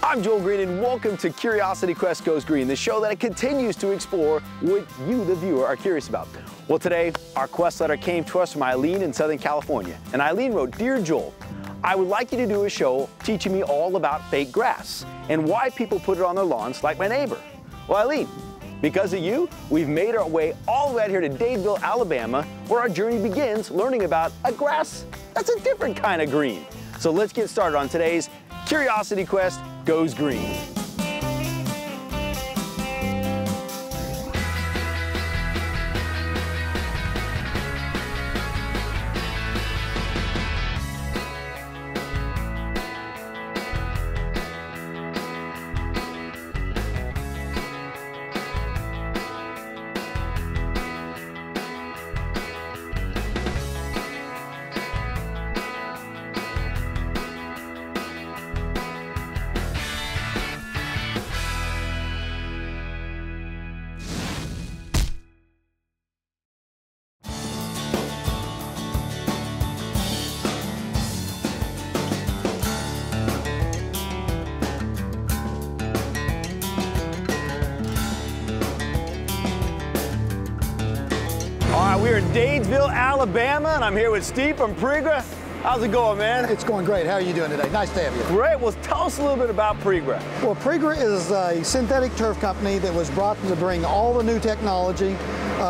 I'm Joel Green, and welcome to Curiosity Quest Goes Green, the show that continues to explore what you, the viewer, are curious about. Well, today, our quest letter came to us from Eileen in Southern California. And Eileen wrote, "Dear Joel, I would like you to do a show teaching me all about fake grass and why people put it on their lawns like my neighbor." Well, Eileen, because of you, we've made our way all the way out here to Dadeville, Alabama, where our journey begins learning about a grass that's a different kind of green. So let's get started on today's Curiosity Quest Goes Green. We're in Dadeville, Alabama, and I'm here with Steve from Pregra. How's it going, man? It's going great. How are you doing today? Nice to have you. Great. Well, tell us a little bit about Pregra. Well, Pregra is a synthetic turf company that was brought to bring all the new technology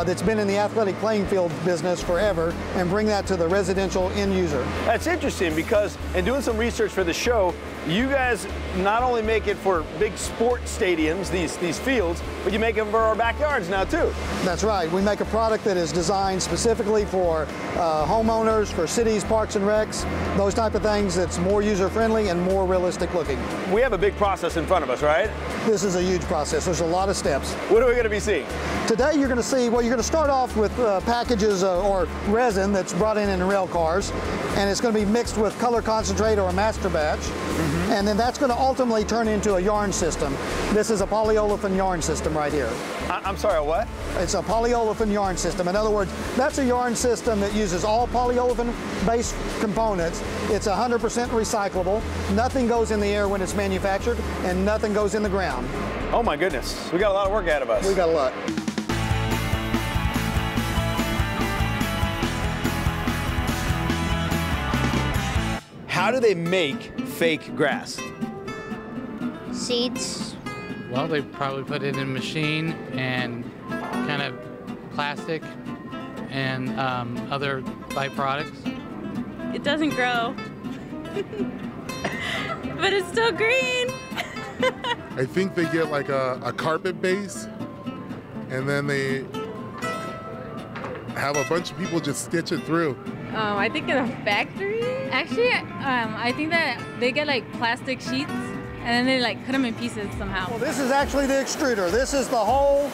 that's been in the athletic playing field business forever and bring that to the residential end user. That's interesting because in doing some research for the show, you guys not only make it for big sport stadiums, these fields, but you make them for our backyards now too. That's right. We make a product that is designed specifically for homeowners, for cities, parks and recs, those type of things that's more user-friendly and more realistic looking. We have a big process in front of us, right? This is a huge process. There's a lot of steps. What are we going to be seeing? Today you're going to see, well, you're going to start off with packages or resin that's brought in rail cars, and it's going to be mixed with color concentrate or a master batch. And then that's going to ultimately turn into a yarn system. This is a polyolefin yarn system right here. I'm sorry, what? It's a polyolefin yarn system. In other words, that's a yarn system that uses all polyolefin-based components. It's 100% recyclable. Nothing goes in the air when it's manufactured, and nothing goes in the ground. Oh my goodness, we got a lot of work ahead of us. We got a lot. How do they make fake grass? Seeds. Well, they probably put it in a machine and kind of plastic and other byproducts. It doesn't grow, but it's still green. I think they get like a carpet base, and then they have a bunch of people just stitch it through. I think in a factory. Actually, I think that they get like plastic sheets and then they like cut them in pieces somehow. Well, this is actually the extruder. This is the whole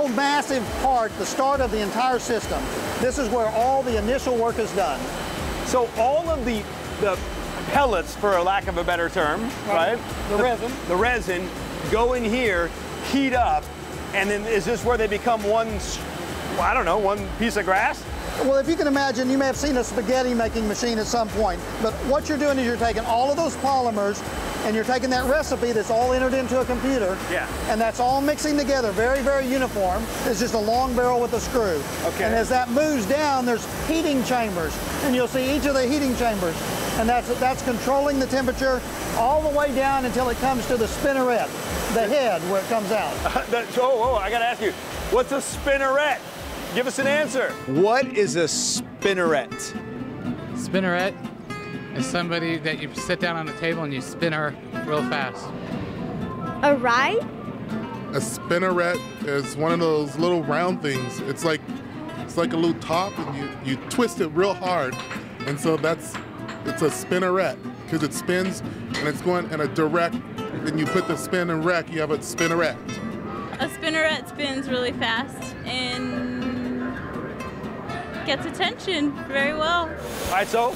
massive part, the start of the entire system. This is where all the initial work is done. So all of the pellets, for a lack of a better term, right? The resin go in here, heat up, and then is this where they become one piece of grass? Well, if you can imagine, you may have seen a spaghetti making machine at some point, but what you're doing is you're taking all of those polymers and you're taking that recipe that's all entered into a computer, and that's all mixing together, very, very uniform. It's just a long barrel with a screw. Okay. And as that moves down, there's heating chambers, and you'll see each of the heating chambers, and that's controlling the temperature all the way down until it comes to the spinneret, the head where it comes out. I gotta ask you, what's a spinneret? Give us an answer. What is a spinneret? Spinneret is somebody that you sit down on a table and you spin her real fast. A ride? A spinneret is one of those little round things. It's like a little top, and you twist it real hard, and so it's a spinneret because it spins and it's going in a direct. Then you put the spin and rec, you have a spinneret. A spinneret spins really fast and gets attention very well. All right, so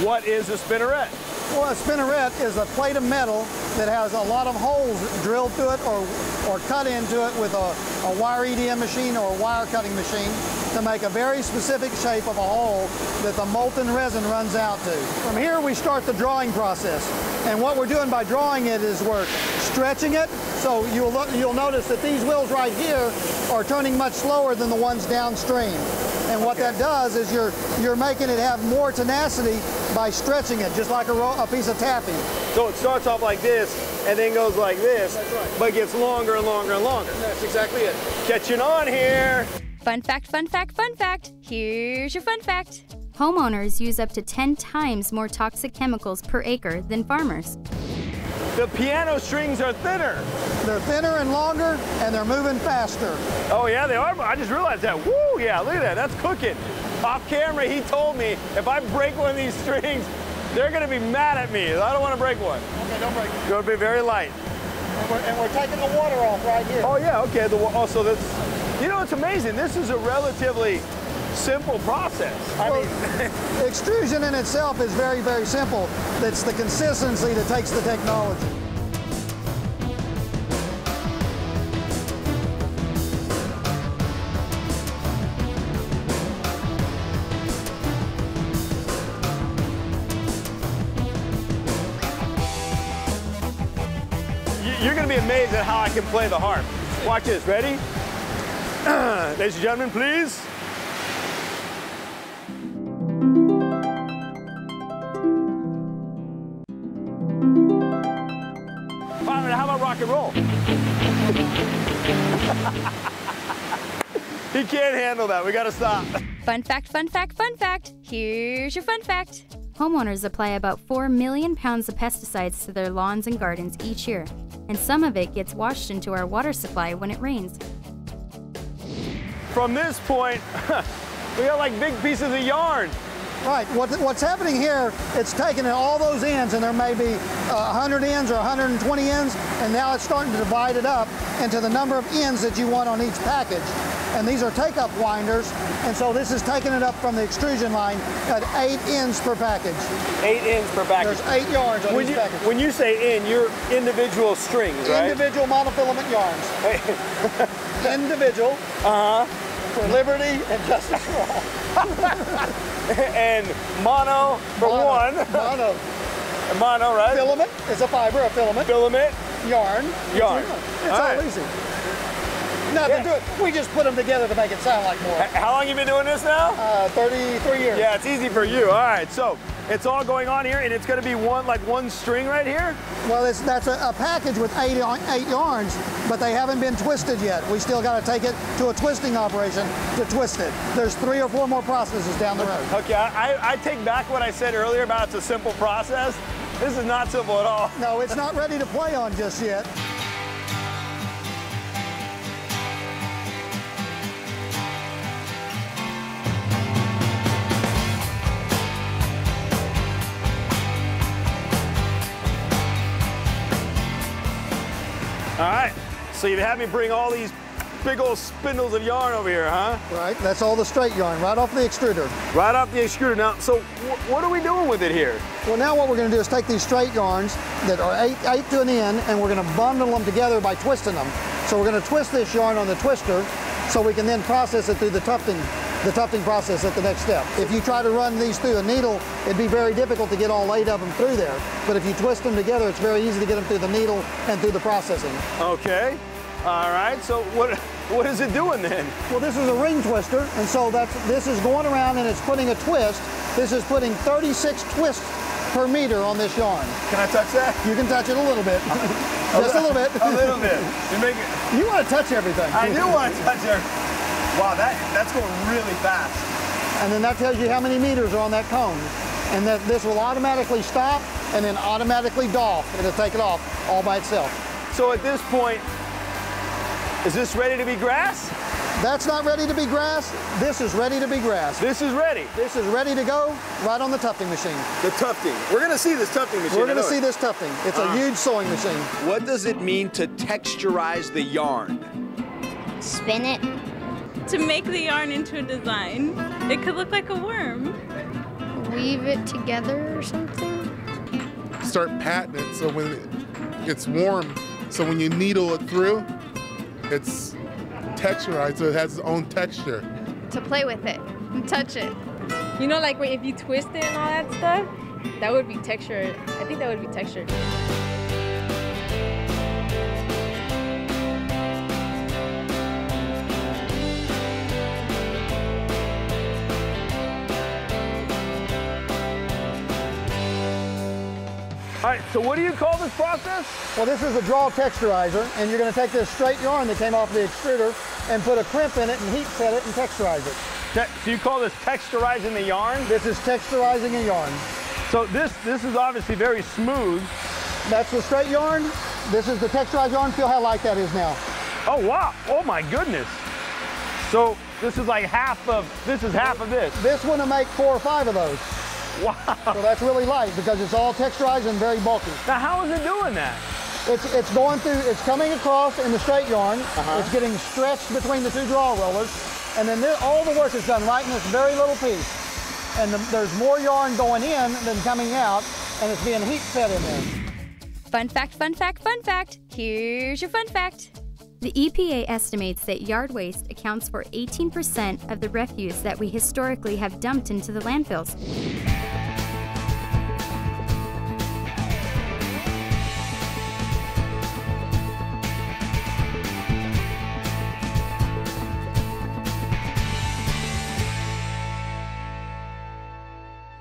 what is a spinneret? Well, a spinneret is a plate of metal that has a lot of holes drilled through it or cut into it with a wire EDM machine or a wire cutting machine to make a very specific shape of a hole that the molten resin runs out to. From here we start the drawing process. And what we're doing by drawing it is we're stretching it. So you'll notice that these wheels right here are turning much slower than the ones downstream. And what that does is you're making it have more tenacity by stretching it, just like a piece of taffy. So it starts off like this and then goes like this, That's right. but gets longer and longer and longer. That's exactly it. Catching on here. Fun fact, fun fact, fun fact. Here's your fun fact. Homeowners use up to 10 times more toxic chemicals per acre than farmers. The piano strings are thinner. They're thinner and longer, and they're moving faster. Oh yeah, they are. I just realized that. Woo, yeah, look at that. That's cooking. Off camera, he told me if I break one of these strings, they're gonna be mad at me. I don't want to break one. Okay, don't break it. It's gonna be very light. And we're taking the water off right here. Oh yeah, okay. Also, that's, you know, it's amazing. This is a relatively simple process. I mean, extrusion in itself is very, very simple. It's the consistency that takes the technology. you're going to be amazed at how I can play the harp. Watch this. Ready? Ladies and gentlemen, please. How about rock and roll? He can't handle that. We got to stop. Fun fact, fun fact, fun fact. Here's your fun fact. Homeowners apply about 4 million pounds of pesticides to their lawns and gardens each year, and some of it gets washed into our water supply when it rains. From this point, we got like big pieces of yarn. Right, what's happening here, it's taking all those ends, and there may be 100 ends or 120 ends, and now it's starting to divide it up into the number of ends that you want on each package. And these are take-up winders, and so this is taking it up from the extrusion line at 8 ends per package. 8 ends per package. There's 8 yarns on each package. When you say end, you're individual strings, right? Individual monofilament yarns. Individual. For liberty and justice for all. And mono for one. Mono. Mono, right? Filament is a fiber, a filament. Filament. Yarn. Yarn. It's all easy. Nothing to it. We just put them together to make it sound like more. How long have you been doing this now? 33 years. Yeah, it's easy for you. All right, so it's all going on here, and it's going to be one string right here? Well, that's a package with 8 yarns, but they haven't been twisted yet. We still got to take it to a twisting operation to twist it. There's 3 or 4 more processes down the road. Okay, I take back what I said earlier about it's a simple process. This is not simple at all. No, it's not ready to play on just yet. All right, so you've had me bring all these big old spindles of yarn over here, huh? Right, that's all the straight yarn, right off the extruder. Right off the extruder. Now, so what are we doing with it here? Well, now what we're going to do is take these straight yarns that are 8 to an end, and we're going to bundle them together by twisting them. So we're going to twist this yarn on the twister so we can then process it through the tufting process at the next step. If you try to run these through a needle, it'd be very difficult to get all 8 of them through there. But if you twist them together, it's very easy to get them through the needle and through the processing. Okay. All right. So what is it doing then? Well, this is a ring twister, and so this is going around and it's putting a twist. This is putting 36 twists per meter on this yarn. Can I touch that? You can touch it a little bit. Just a little bit. A little bit. You want to touch everything. I do want to touch everything. Wow, that's going really fast. And then that tells you how many meters are on that cone. And that this will automatically stop and then automatically doff. It'll take it off all by itself. So at this point, is this ready to be grass? That's not ready to be grass. This is ready to be grass. This is ready. This is ready to go right on the tufting machine. The tufting. We're going to see this tufting machine. We're going to see this tufting. It's a huge sewing machine. What does it mean to texturize the yarn? Spin it. To make the yarn into a design. It could look like a worm. Weave it together or something? start patting it so when it's warm, so when you needle it through, it's texturized, so it has its own texture. To play with it and touch it. You know, like if you twist it and all that stuff, that would be textured. I think that would be textured. All right, so what do you call this process? Well, this is a draw texturizer, and you're going to take this straight yarn that came off the extruder and put a crimp in it and heat set it and texturize it. So you call this texturizing the yarn? This is texturizing a yarn. So this is obviously very smooth. That's the straight yarn. This is the texturized yarn. Feel how light that is now. Oh, wow. Oh, my goodness. So this is like half of this. This one will make 4 or 5 of those. Wow. So that's really light because it's all texturized and very bulky. Now, how is it doing that? It's going through, it's coming across in the straight yarn. It's getting stretched between the 2 draw rollers. And then all the work is done right in this very little piece. And there's more yarn going in than coming out, and it's being heat set in there. Fun fact, fun fact, fun fact. Here's your fun fact. The EPA estimates that yard waste accounts for 18% of the refuse that we historically have dumped into the landfills.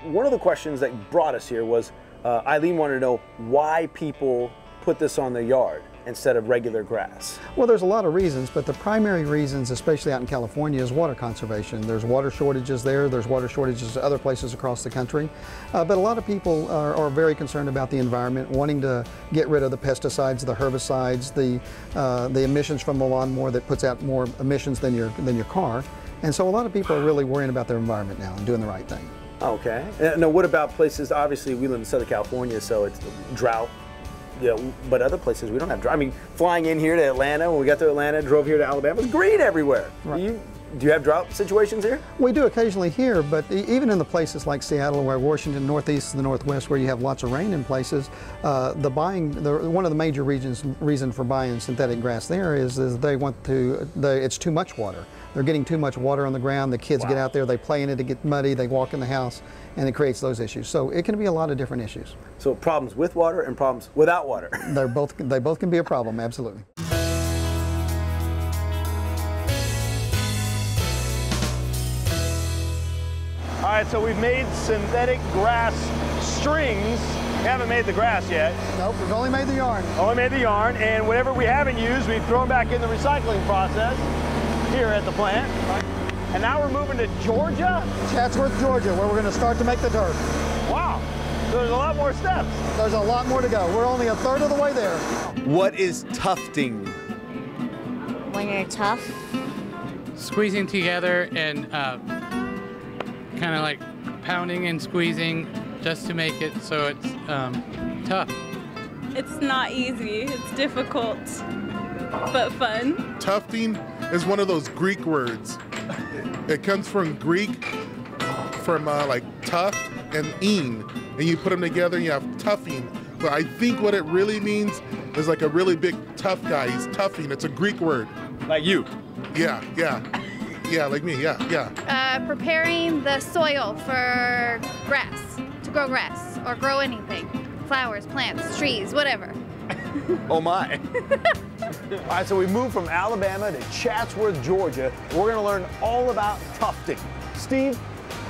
One of the questions that brought us here was Eileen wanted to know why people put this on their yard instead of regular grass. Well, there's a lot of reasons, but the primary reasons, especially out in California, is water conservation. There's water shortages there, there's water shortages other places across the country. But a lot of people are very concerned about the environment, wanting to get rid of the pesticides, the herbicides, the emissions from the lawnmower that puts out more emissions than your car. And so a lot of people are really worrying about their environment now and doing the right thing. Okay. Now, what about places, obviously we live in Southern California, so it's drought. Yeah, but other places we don't have drought. I mean, flying in here to Atlanta, when we got to Atlanta, drove here to Alabama, it's green everywhere. Right. Do you have drought situations here? We do occasionally here, but even in the places like Seattle or Washington, Northeast and the Northwest, where you have lots of rain in places, one of the major reason for buying synthetic grass there is it's too much water. They're getting too much water on the ground. The kids get out there, they play in it, it gets muddy, they walk in the house, and it creates those issues. So it can be a lot of different issues. So problems with water and problems without water. They both can be a problem, absolutely. All right, so we've made synthetic grass strings. We haven't made the grass yet. Nope, we've only made the yarn. Only made the yarn, and whatever we haven't used, we've thrown back in the recycling process here at the plant. And now we're moving to Georgia? Chatsworth, Georgia, where we're going to start to make the turf. Wow, so there's a lot more steps. There's a lot more to go. We're only 1/3 of the way there. What is tufting? When you're tough. Squeezing together and kind of like pounding and squeezing just to make it so it's tough. It's not easy. It's difficult, but fun. Tufting is one of those Greek words. It comes from Greek, from like tough and "ing," and you put them together and you have tuffing. But I think what it really means is like a really big tough guy. He's tuffing. It's a Greek word. Like you? Yeah, like me, yeah. Preparing the soil for grass, to grow grass or grow anything. Flowers, plants, trees, whatever. Oh my. All right, so we moved from Alabama to Chatsworth, Georgia. We're gonna learn all about tufting. Steve,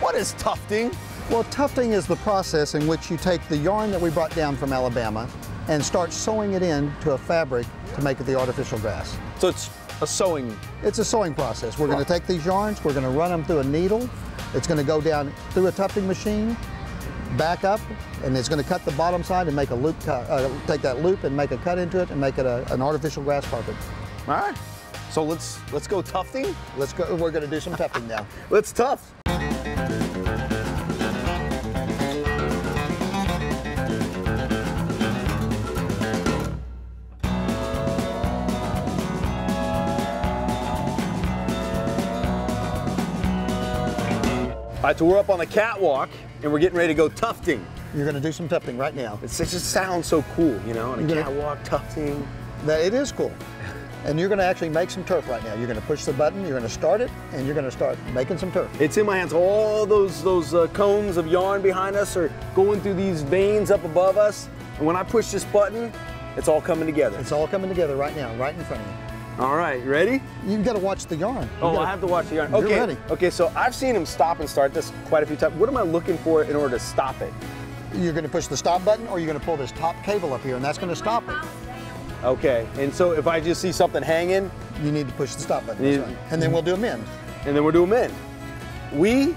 what is tufting? Well, tufting is the process in which you take the yarn that we brought down from Alabama and start sewing it into a fabric to make it the artificial grass. So it's a sewing. It's a sewing process. We're going to take these yarns, we're going to run them through a needle. It's going to go down through a tufting machine, back up, and it's going to cut the bottom side and make a loop, take that loop and make a cut into it and make it an artificial grass carpet. All right. So let's go tufting. Let's go. We're going to do some tufting now. Let's tuft. All right, so we're up on the catwalk and we're getting ready to go tufting. You're going to do some tufting right now. It just sounds so cool, you know, on a catwalk, tufting. It is cool. And you're going to actually make some turf right now. You're going to push the button, you're going to start it, and you're going to start making some turf. It's in my hands. All those cones of yarn behind us are going through these veins up above us. And when I push this button, it's all coming together. It's all coming together right now, right in front of you. All right, ready? You've got to watch the yarn. I have to watch the yarn. You're Okay, ready. Okay, so I've seen him stop and start this quite a few times. What am I looking for in order to stop it? You're going to push the stop button, or you're going to pull this top cable up here, and that's going to stop it. Okay, and so if I just see something hanging, you need to push the stop button. That's right. And then we'll do a mend. And then we'll do a mend. We.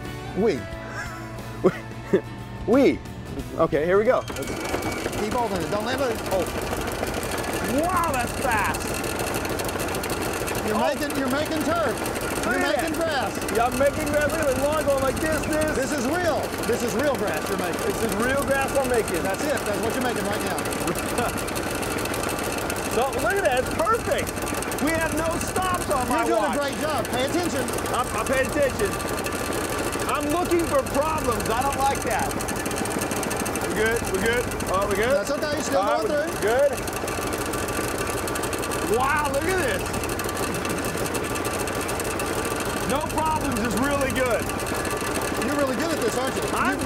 Okay, here we go. Keep holding it. Don't let it. Oh. Wow, that's fast. You're making turf. You're making grass. Yeah, I'm making grass. Look at the lawn going like this. This is real. This is real grass you're making. This is real grass I'm making. That's it. That's what you're making right now. So look at that. It's perfect. We have no stops on my watch. You're doing a great job. Pay attention. I'm paying attention. I'm looking for problems. I don't like that. We're good. We're good. Oh, we're good. That's okay. You're still going through. Good. Wow, look at this. No problems is really good. You're really good at this, aren't you? I'm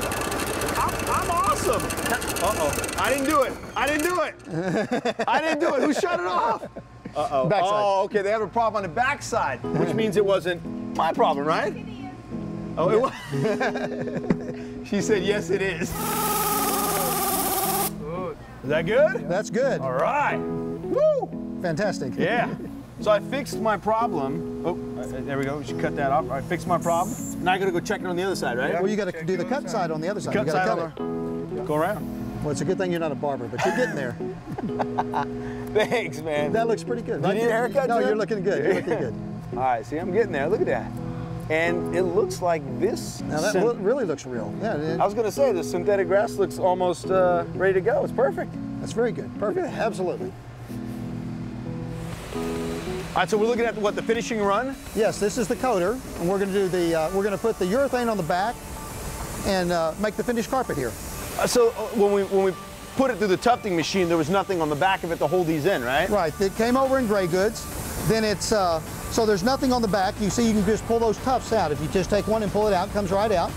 awesome. Uh-oh. I didn't do it. I didn't do it. I didn't do it. Who shut it off? Uh-oh. Backside. Oh, okay. They have a problem on the backside, which means it wasn't my problem, right? Oh, it was. She said, yes, it is. Is that good? That's good. All right. Woo! Fantastic. Yeah. So I fixed my problem. Oh, there we go. We should cut that off. I fixed my problem. Now I got to go check it on the other side, right? Well, you got to do the cut side on the other side. Cut you got side to cut it. Go around. Well, it's a good thing you're not a barber, but you're getting there. Thanks, man. That looks pretty good. Do you need a haircut, No, Jim? you're looking good. You're looking good. All right, see, I'm getting there. Look at that. And it looks like this. Now that really looks real. Yeah. I was going to say, the synthetic grass looks almost ready to go. It's perfect. That's very good. Perfect. Absolutely. All right, so we're looking at what, the finishing run? Yes, this is the coater, and we're going to do the. We're going to put the urethane on the back and make the finished carpet here. So when we put it through the tufting machine, there was nothing on the back of it to hold these in, right? Right. It came over in gray goods. Then it's so there's nothing on the back. You see, you can just pull those tufts out. If you just take one and pull it out, it comes right out.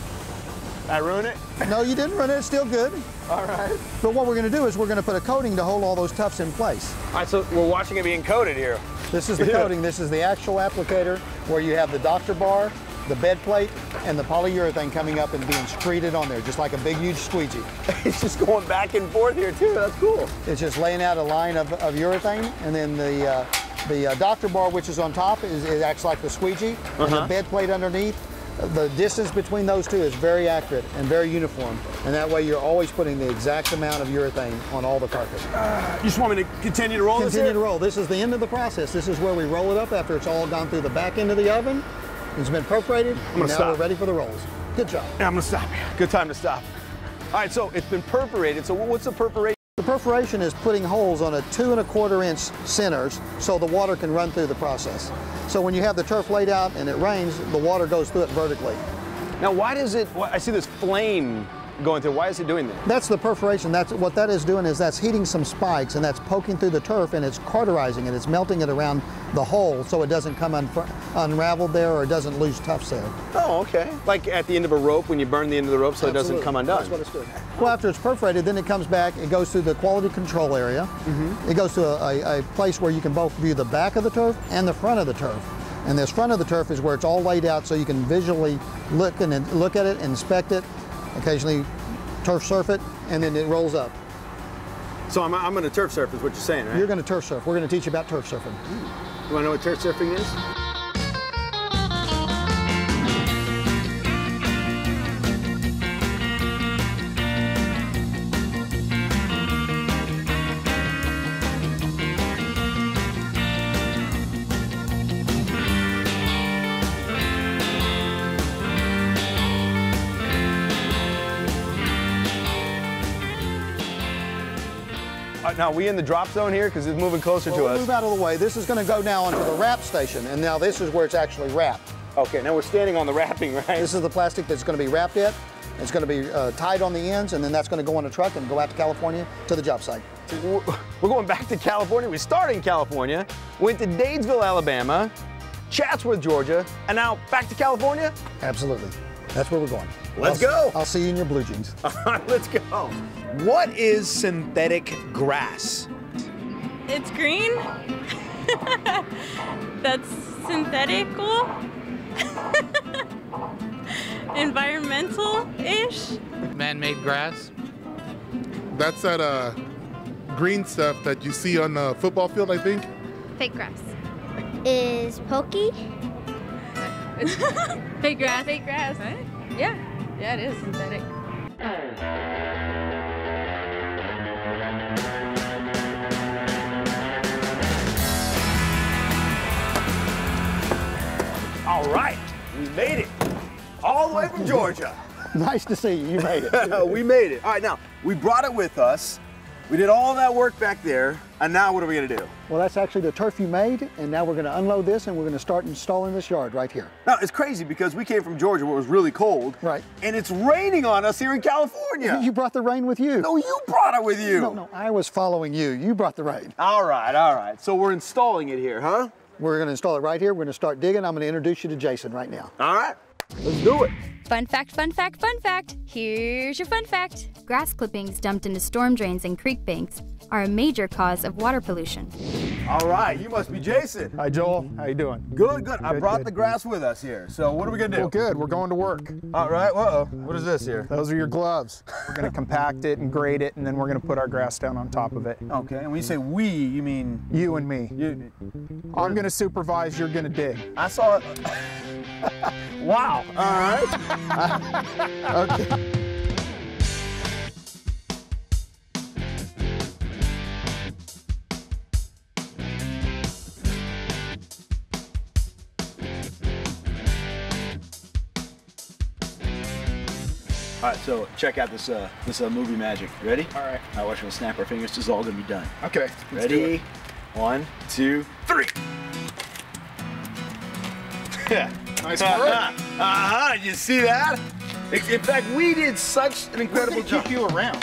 I ruined it? No, you didn't ruin it. It's still good. All right. But what we're going to do is we're going to put a coating to hold all those tufts in place. All right, so we're watching it being coated here. This is the coating. This is the actual applicator where you have the doctor bar, the bed plate, and the polyurethane coming up and being secreted on there, just like a big, huge squeegee. It's just going back and forth here, too. That's cool. It's just laying out a line of urethane, and then the doctor bar, which is on top, it acts like the squeegee, and the bed plate underneath. The distance between those two is very accurate and very uniform, and that way you're always putting the exact amount of urethane on all the carpet. You just want me to continue to roll this here? Continue to roll. This is the end of the process. This is where we roll it up after it's all gone through the back end of the oven. It's been perforated, and now we're ready for the rolls. Good job. Yeah, I'm gonna stop here. Good time to stop. All right, so it's been perforated. So what's the perforation? The perforation is putting holes on a 2 1/4 inch centers so the water can run through the process. So when you have the turf laid out and it rains, the water goes through it vertically. Now, why does it, I see this flame going through. Why is it doing that? That's the perforation. That's what that is doing, is that's heating some spikes, and that's poking through the turf, and it's cauterizing it. It's melting it around the hole so it doesn't come unraveled there, or it doesn't lose tufts there. Oh, okay. Like at the end of a rope, when you burn the end of the rope so it doesn't come undone. That's what it's doing. Well, after it's perforated, then it comes back, it goes through the quality control area. It goes to a place where you can both view the back of the turf and the front of the turf. And this front of the turf is where it's all laid out so you can visually look at it, inspect it, occasionally turf surf it, and then it rolls up. So I'm going to turf surf is what you're saying, right? You're going to turf surf. We're going to teach you about turf surfing. You want to know what turf surfing is? Now, are we in the drop zone here? Because it's moving closer to us. Move out of the way. This is going to go now onto the wrap station, and now this is where it's actually wrapped. Okay, now we're standing on the wrapping, right? This is the plastic that's going to be wrapped in. It's going to be tied on the ends, and then that's going to go on a truck and go out to California to the job site. We're going back to California. We started in California, went to Daytonville, Alabama, Chatsworth, Georgia, and now back to California? Absolutely. That's where we're going. Let's go. I'll see you in your blue jeans. All right, let's go. What is synthetic grass? It's green. That's synthetical. Environmental-ish. Man-made grass. That's that green stuff that you see on the football field, I think. Fake grass. Is pokey? Fake grass. Fake grass. Right? Yeah. Yeah, it is synthetic. All right, we made it. All the way from Georgia. Nice to see you. You made it. We made it. All right, now, we brought it with us. We did all that work back there, and now what are we gonna do? Well, that's actually the turf you made, and now we're gonna unload this and we're gonna start installing this yard right here. Now, it's crazy because we came from Georgia where it was really cold. Right. And it's raining on us here in California. You brought the rain with you. No, you brought it with you. No, I was following you. You brought the rain. All right. So we're installing it here, huh? We're gonna install it right here. We're gonna start digging. I'm gonna introduce you to Jason right now. All right, let's do it. Fun fact, fun fact, fun fact. Here's your fun fact. Grass clippings dumped into storm drains and creek banks are a major cause of water pollution. All right, you must be Jason. Hi, Joel. How you doing? Good. I brought the grass with us here. So what are we gonna do? Well, good. We're going to work. All right, what is this here? Those are your gloves. We're going to compact it and grade it, and then we're going to put our grass down on top of it. Okay, and when you say we, you mean? You and me. I'm going to supervise, you're going to dig. I saw it. Wow. All right. Okay. All right, so check out this movie magic. You ready? All right. Now watch, we'll snap our fingers. This is all gonna be done. Okay. Ready? 1, 2, 3. Nice work. You see that? In fact, we did such an incredible job. Keep you around.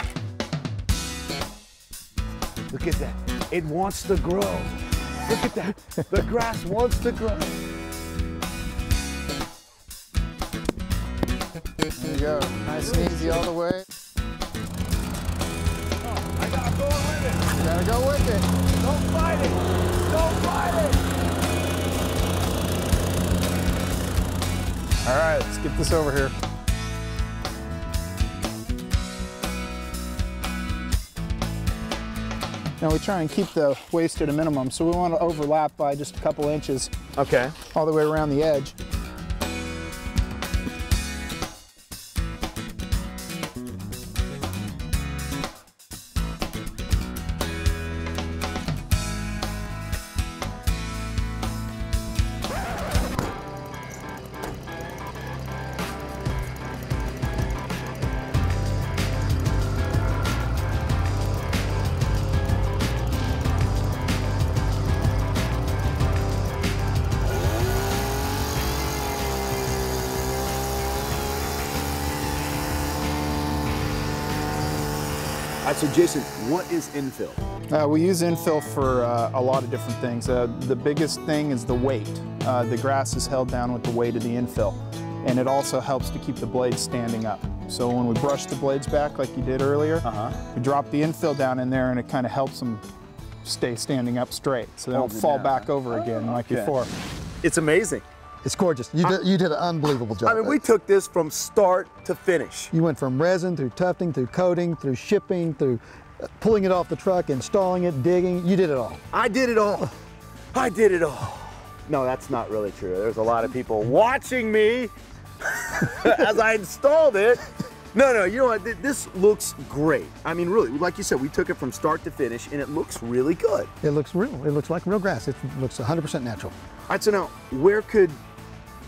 Look at that. It wants to grow. Look at that. The grass wants to grow. There you go. Nice and easy all the way. Oh, I gotta go with it. You gotta go with it. Don't fight it. Don't fight it. All right, let's get this over here. Now we try and keep the waste at a minimum, so we want to overlap by just a couple inches. Okay. All the way around the edge. All right, so Jason, what is infill? We use infill for a lot of different things. The biggest thing is the weight. The grass is held down with the weight of the infill, and it also helps to keep the blades standing up. So when we brush the blades back like you did earlier, we drop the infill down in there and it kind of helps them stay standing up straight so they don't fall back over again like before. It's amazing. It's gorgeous. You did an unbelievable job. I mean, we took this from start to finish. You went from resin through tufting, through coating, through shipping, through pulling it off the truck, installing it, digging. You did it all. I did it all. I did it all. No, that's not really true. There's a lot of people watching me as I installed it. No, you know what? This looks great. I mean, really, like you said, we took it from start to finish, and it looks really good. It looks real. It looks like real grass. It looks 100% natural. All right, so now, where could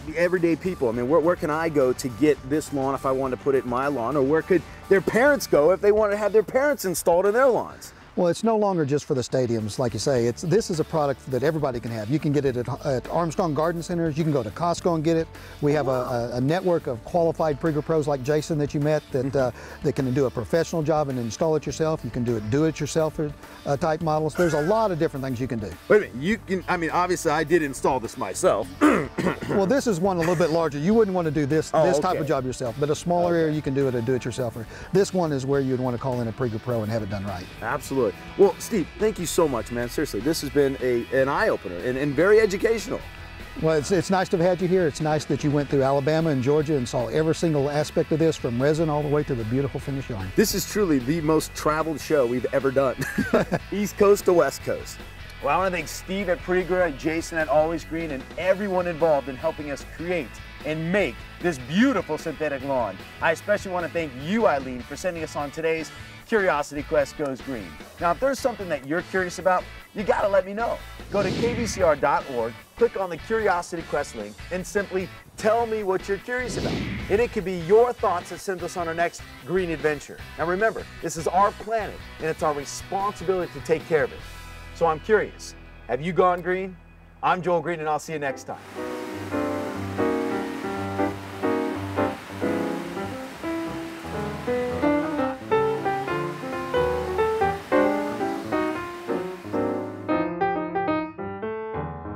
the everyday people, I mean, where can I go to get this lawn if I wanted to put it in my lawn, or where could their parents go if they wanted to have their parents installed in their lawns? Well, it's no longer just for the stadiums, like you say. This is a product that everybody can have. You can get it at Armstrong Garden Centers. You can go to Costco and get it. We have a network of qualified Prieger pros like Jason that you met that can do a professional job and install it yourself. You can do it yourself type models. There's a lot of different things you can do. Wait a minute, you can, I mean, obviously I did install this myself. Well, this is one a little bit larger. You wouldn't want to do this type of job yourself, but a smaller area you can do it a do-it-yourselfer. This one is where you'd want to call in a Prieger pro and have it done right. Absolutely. Well, Steve, thank you so much, man. Seriously, this has been an eye-opener and very educational. Well, it's nice to have had you here. It's nice that you went through Alabama and Georgia and saw every single aspect of this, from resin all the way to the beautiful finished yarn. This is truly the most traveled show we've ever done. East Coast to West Coast. Well, I want to thank Steve at Prieger, Jason at Always Green, and everyone involved in helping us create and make this beautiful synthetic lawn. I especially want to thank you, Eileen, for sending us on today's Curiosity Quest Goes Green. Now, if there's something that you're curious about, you gotta let me know. Go to kvcr.org, click on the Curiosity Quest link, and simply tell me what you're curious about. And it could be your thoughts that send us on our next green adventure. Now remember, this is our planet, and it's our responsibility to take care of it. So I'm curious, have you gone green? I'm Joel Green, and I'll see you next time.